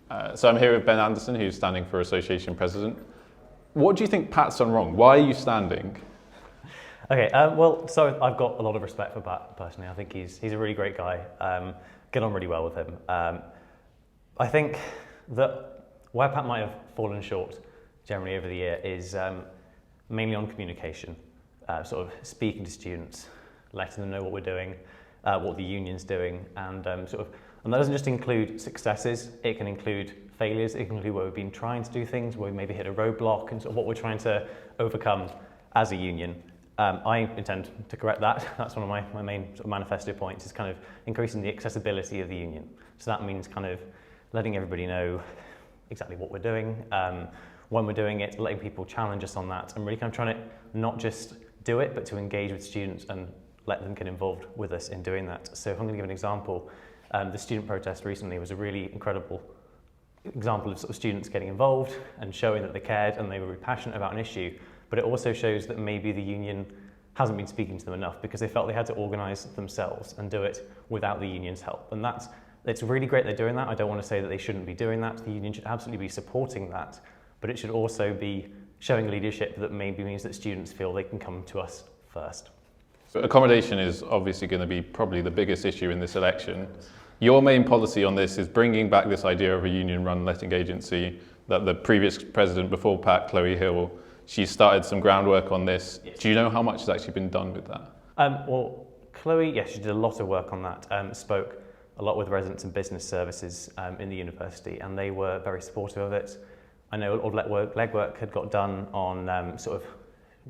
So I'm here with Ben Anderson, who's standing for Association President. What do you think Pat's done wrong? Why are you standing? Okay, well, so I've got a lot of respect for Pat personally. I think he's a really great guy. Get on really well with him. I think that where Pat might have fallen short generally over the year is mainly on communication, sort of speaking to students, letting them know what we're doing, what the union's doing, and and that doesn't just include successes, it can include failures, it can include where we've been trying to do things, where we maybe hit a roadblock, and sort of what we're trying to overcome as a union. I intend to correct that. That's one of my main sort of manifesto points, is kind of increasing the accessibility of the union. So that means kind of letting everybody know exactly what we're doing, when we're doing it, letting people challenge us on that, and really kind of trying to not just do it, but to engage with students and let them get involved with us in doing that. So if I'm going to give an example, the student protest recently was a really incredible example of sort of students getting involved and showing that they cared and they were really passionate about an issue. But it also shows that maybe the union hasn't been speaking to them enough because they felt they had to organise themselves and do it without the union's help. And it's really great they're doing that. I don't want to say that they shouldn't be doing that. The union should absolutely be supporting that, but it should also be showing leadership that maybe means that students feel they can come to us first. So accommodation is obviously going to be probably the biggest issue in this election. Your main policy on this is bringing back this idea of a union-run letting agency that the previous president before Pat, Chloe Hill, she started some groundwork on this. Yes. Do you know how much has actually been done with that? Well, Chloe, yes, she did a lot of work on that, spoke a lot with residents and business services in the university, and they were very supportive of it. I know a lot of legwork had got done on sort of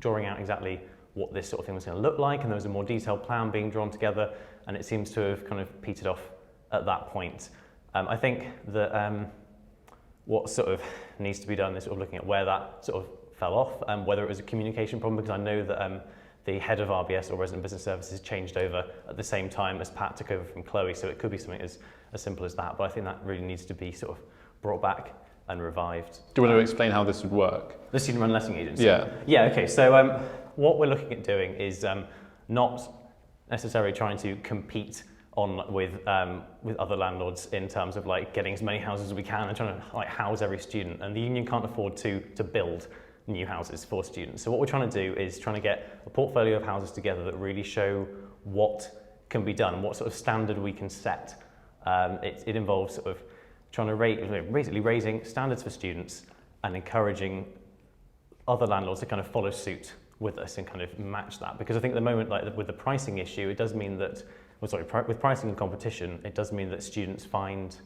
drawing out exactly what this sort of thing was going to look like, and there was a more detailed plan being drawn together, and it seems to have kind of petered off at that point. I think that what sort of needs to be done is sort of looking at where that sort of fell off, whether it was a communication problem, because I know that the head of RBS, or Resident Business Services, changed over at the same time as Pat took over from Chloe, so it could be something as simple as that, but I think that really needs to be sort of brought back and revived. Do you want to explain how this would work? The student-run letting agency? Yeah. Yeah, okay, so what we're looking at doing is not necessarily trying to compete with other landlords in terms of like getting as many houses as we can and trying to like house every student, and the union can't afford to build new houses for students. So what we're trying to do is trying to get a portfolio of houses together that really show what can be done, what sort of standard we can set. It involves sort of trying to basically raising standards for students and encouraging other landlords to kind of follow suit with us and kind of match that. Because I think at the moment, like with the pricing issue, it does mean that, with pricing and competition, it does mean that students find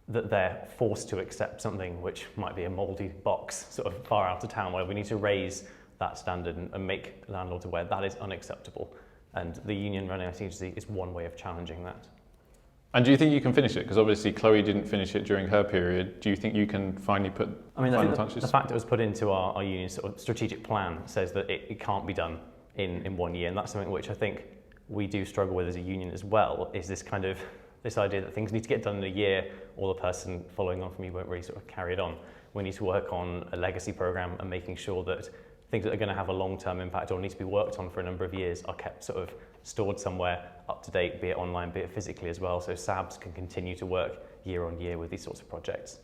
that they're forced to accept something which might be a mouldy box sort of far out of town, where we need to raise that standard and make landlords aware that is unacceptable. And the union running our agency is one way of challenging that. And do you think you can finish it? Because obviously Chloe didn't finish it during her period. Do you think you can finally put final touches? The fact it was put into our union sort of strategic plan says that it can't be done in 1 year, and that's something which I think we do struggle with as a union as well, is this kind of this idea that things need to get done in a year, or the person following on from you won't really sort of carry it on. We need to work on a legacy program and making sure that things that are going to have a long-term impact or need to be worked on for a number of years are kept sort of stored somewhere up to date, be it online, be it physically as well, so SABs can continue to work year on year with these sorts of projects.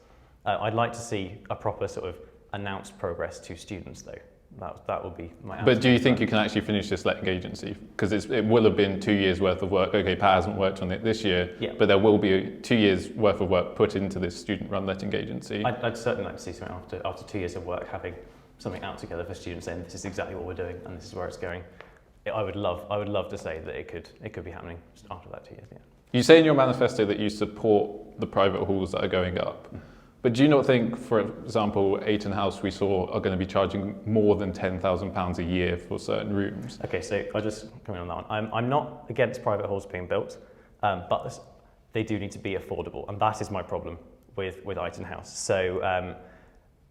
I'd like to see a proper sort of announced progress to students though. That would be my answer. But do you think you can actually finish this letting agency? Because it will have been 2 years worth of work. Okay, Pat hasn't worked on it this year, yeah, but there will be 2 years worth of work put into this student-run letting agency. I'd certainly like to see something after 2 years of work, having something out together for students saying this is exactly what we're doing and this is where it's going. I would love to say that it could be happening just after that 2 years. Yeah. You say in your manifesto that you support the private halls that are going up. But do you not think, for example, Ayton House we saw are going to be charging more than £10,000 a year for certain rooms? Okay, so I'll just come in on that one. I'm not against private halls being built, but they do need to be affordable, and that is my problem with Ayton House. So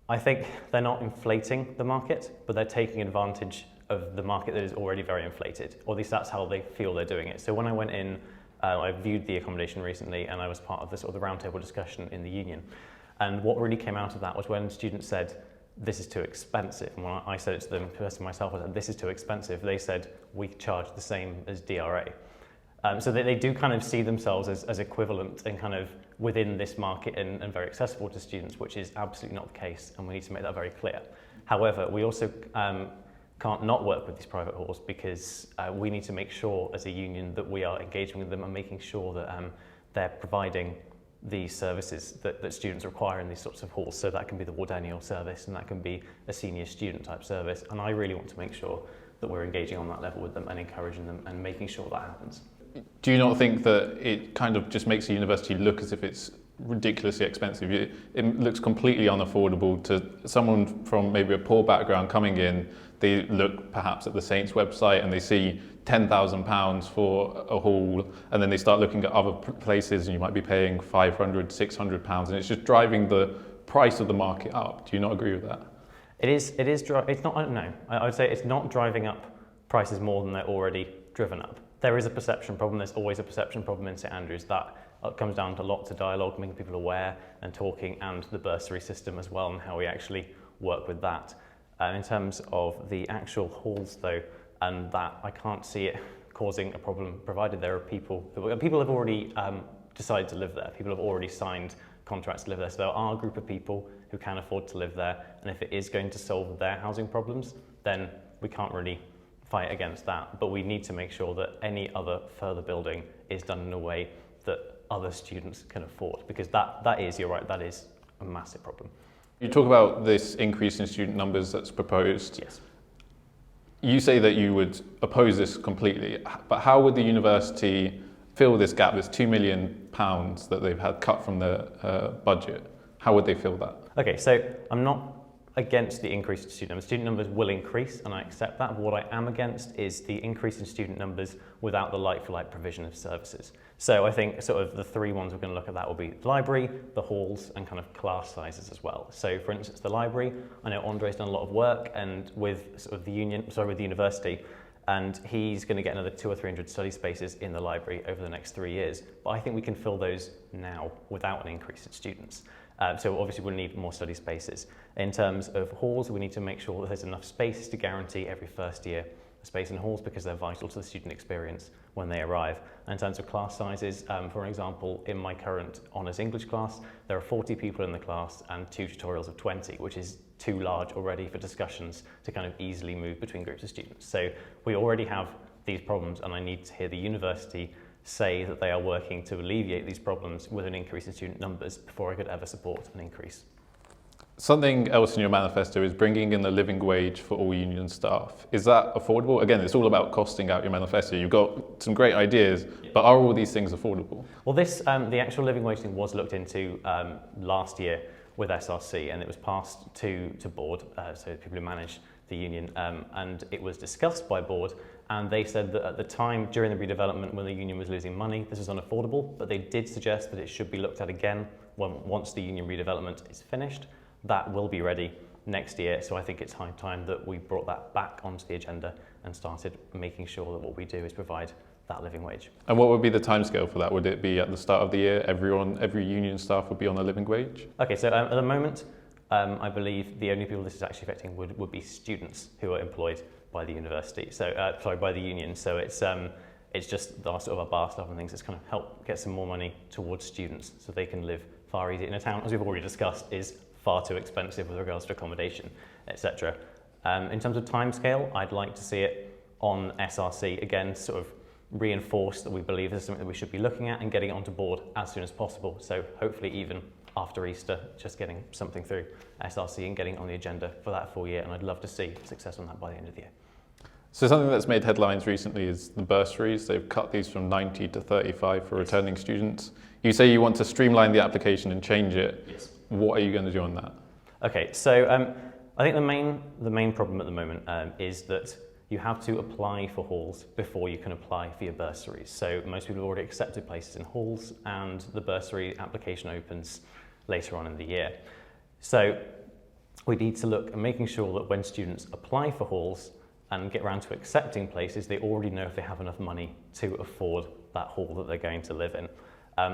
I think they're not inflating the market, but they're taking advantage of the market that is already very inflated, or at least that's how they feel they're doing it. So when I went in, I viewed the accommodation recently, and I was part of the sort of the roundtable discussion in the union. And what really came out of that was when students said, this is too expensive. And when I said it to them, personally myself, I said, this is too expensive. They said, we charge the same as DRA. So they do kind of see themselves as equivalent and kind of within this market and very accessible to students, which is absolutely not the case, and we need to make that very clear. However, we also can't not work with these private halls because we need to make sure as a union that we are engaging with them and making sure that they're providing the services that students require in these sorts of halls. So that can be the wardennial service, and that can be a senior student type service. And I really want to make sure that we're engaging on that level with them and encouraging them and making sure that happens. Do you not think that it kind of just makes the university look as if it's ridiculously expensive? It looks completely unaffordable to someone from maybe a poor background coming in. They look perhaps at the Saints website and they see £10,000 for a hall, and then they start looking at other places and you might be paying £500, £600, and it's just driving the price of the market up. Do you not agree with that? It's not, no, I would say it's not driving up prices more than they're already driven up. There is a perception problem. There's always a perception problem in St Andrews. That comes down to lots of dialogue, making people aware and talking, and the bursary system as well, and how we actually work with that. In terms of the actual halls, though, and that I can't see it causing a problem, provided there are people have already decided to live there. People have already signed contracts to live there. So there are a group of people who can afford to live there, and if it is going to solve their housing problems, then we can't really fight against that. But we need to make sure that any other further building is done in a way that other students can afford, because that is, you're right, that is a massive problem. You talk about this increase in student numbers that's proposed. Yes. You say that you would oppose this completely, but how would the university fill this gap, this £2 million that they've had cut from the budget? How would they fill that? Okay, so I'm not against the increase in student numbers. Student numbers will increase, and I accept that. But what I am against is the increase in student numbers without the like-for-like provision of services. So I think sort of the three ones we're going to look at that will be the library, the halls, and kind of class sizes as well. So for instance, the library, I know Andre's done a lot of work and with sort of the university, and he's going to get another 200 or 300 study spaces in the library over the next 3 years. But I think we can fill those now without an increase in students. So obviously we'll need more study spaces. In terms of halls, we need to make sure that there's enough space to guarantee every first year space in halls, because they're vital to the student experience when they arrive. And in terms of class sizes, for example, in my current honours English class, there are 40 people in the class and 2 tutorials of 20, which is too large already for discussions to kind of easily move between groups of students. So we already have these problems, and I need to hear the university say that they are working to alleviate these problems with an increase in student numbers before I could ever support an increase. Something else in your manifesto is bringing in the living wage for all union staff. Is that affordable? Again, it's all about costing out your manifesto. You've got some great ideas, but are all these things affordable? Well, the actual living wage thing was looked into last year with SRC, and it was passed to board, so people who manage the union, and it was discussed by board, and they said that at the time during the redevelopment when the union was losing money, this was unaffordable, but they did suggest that it should be looked at again once the union redevelopment is finished. That will be ready next year, so I think it's high time that we brought that back onto the agenda and started making sure that what we do is provide that living wage. And what would be the timescale for that? Would it be at the start of the year, every union staff would be on a living wage? Okay, so at the moment, I believe the only people this is actually affecting would be students who are employed by the university, by the union. So it's just our sort of our bar staff and things that's kind of help get some more money towards students so they can live far easier in a town, as we've already discussed, is far too expensive with regards to accommodation, etc. In terms of timescale, I'd like to see it on SRC again, sort of reinforce that we believe this is something that we should be looking at and getting it onto board as soon as possible. So hopefully even after Easter, just getting something through SRC and getting it on the agenda for that full year. And I'd love to see success on that by the end of the year. So something that's made headlines recently is the bursaries. They've cut these from 90 to 35 for returning students. You say you want to streamline the application and change it. Yes. What are you going to do on that? Okay, so I think the main problem at the moment is that you have to apply for halls before you can apply for your bursaries. So most people have already accepted places in halls, and the bursary application opens later on in the year. So we need to look at making sure that when students apply for halls and get around to accepting places, they already know if they have enough money to afford that hall that they're going to live in.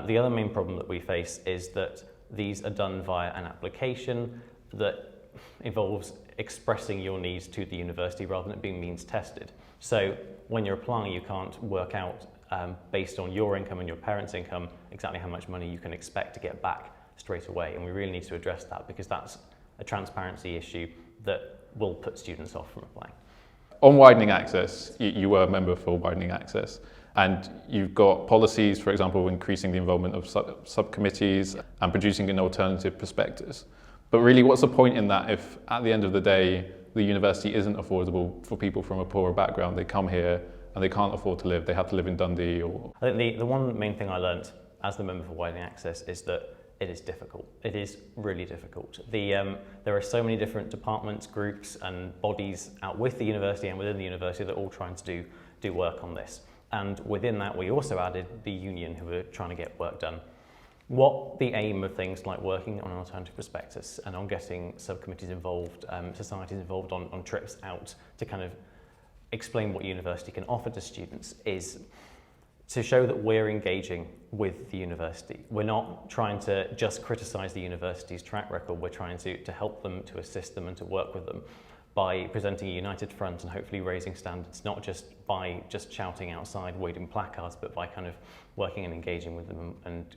The other main problem that we face is that these are done via an application that involves expressing your needs to the university rather than it being means tested. So when you're applying, you can't work out based on your income and your parents' income, exactly how much money you can expect to get back straight away. And we really need to address that, because that's a transparency issue that will put students off from applying. On widening access, you were a member for widening access, and you've got policies, for example, increasing the involvement of subcommittees and producing an alternative prospectus. But really, what's the point in that if at the end of the day, the university isn't affordable for people from a poorer background? They come here and they can't afford to live. They have to live in Dundee or... I think the one main thing I learnt as the member for Widening Access is that it is difficult. It is really difficult. There are so many different departments, groups and bodies out with the university and within the university that are all trying to do work on this. And within that, we also added the union, who are trying to get work done. What the aim of things like working on an alternative prospectus and on getting subcommittees involved, societies involved on trips out to kind of explain what university can offer to students is to show that we're engaging with the university. We're not trying to just criticise the university's track record, we're trying to help them, to assist them and to work with them by presenting a united front and hopefully raising standards, not just by just shouting outside, waving placards, but by kind of working and engaging with them and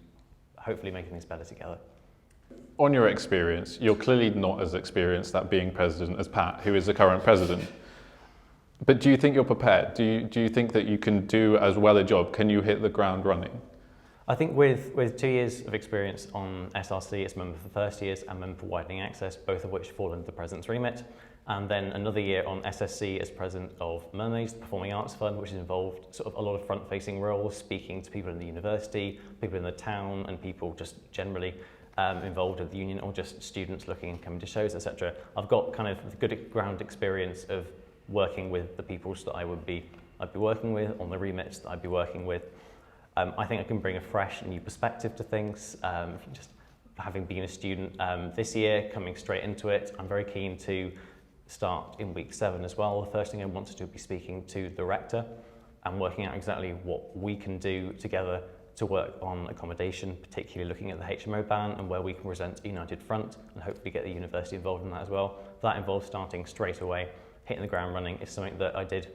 hopefully making things better together. On your experience, you're clearly not as experienced at being president as Pat, who is the current president. But do you think you're prepared? Do you think that you can do as well a job? Can you hit the ground running? I think with 2 years of experience on SRC as member for first years and member for Widening Access, both of which fall under the President's remit, and then another year on SSC as President of Mermaids, the Performing Arts Fund, which involved sort of a lot of front-facing roles, speaking to people in the university, people in the town, and people just generally involved with the union, or just students looking and coming to shows, etc. I've got kind of good ground experience of working with the peoples that I'd be working with, on the remits that I'd be working with. I think I can bring a fresh and new perspective to things. Just having been a student this year, coming straight into it, I'm very keen to start in week 7 as well. The first thing I want to do will be speaking to the rector and working out exactly what we can do together to work on accommodation, particularly looking at the HMO ban and where we can present a united front and hopefully get the university involved in that as well. That involves starting straight away, hitting the ground running. Is something that I did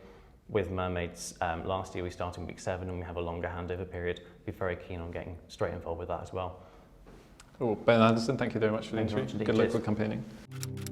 with Mermaids last year. We started in week 7 and we have a longer handover period. Be very keen on getting straight involved with that as well. Cool. Ben Anderson, thank you very much for the Thank you interview. very much Good luck indeed. with campaigning.